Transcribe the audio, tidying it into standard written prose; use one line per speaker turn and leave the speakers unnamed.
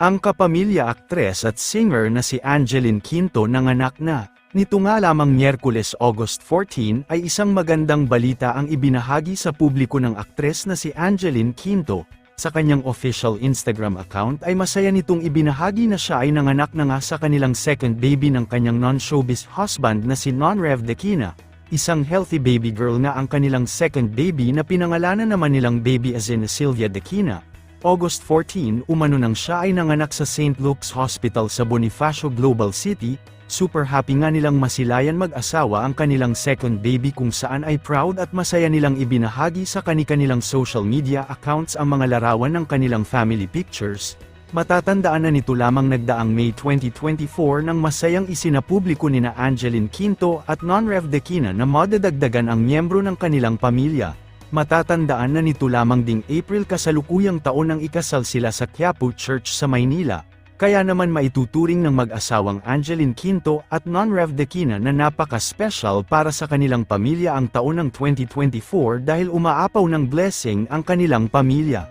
Ang kapamilya aktres at singer na si Angeline Quinto nanganak na. Nito nga lamang Miyerkules August 14 ay isang magandang balita ang ibinahagi sa publiko ng aktres na si Angeline Quinto. Sa kanyang official Instagram account ay masaya nitong ibinahagi na siya ay nanganak na nga sa kanilang second baby ng kanyang non-showbiz husband na si Non-Rev Dequina. Isang healthy baby girl nga ang kanilang second baby na pinangalanan naman nilang baby as in Sylvia Dequina. August 14 umano nang siya ay nanganak sa St. Luke's Hospital sa Bonifacio Global City. Super happy nga nilang masilayan mag-asawa ang kanilang second baby kung saan ay proud at masaya nilang ibinahagi sa kanilang social media accounts ang mga larawan ng kanilang family pictures. Matatandaan na nito lamang nagdaang May 2024 nang masayang isinapubliko nina Angeline Quinto at Non-Rev Dequina na madadagdagan ang miyembro ng kanilang pamilya. Matatandaan na nito lamang ding April kasalukuyang taon nang ikasal sila sa Quiapo Church sa Maynila. Kaya naman maituturing ng mag-asawang Angeline Quinto at Non-Rev Dequina na napaka-special para sa kanilang pamilya ang taon ng 2024 dahil umaapaw ng blessing ang kanilang pamilya.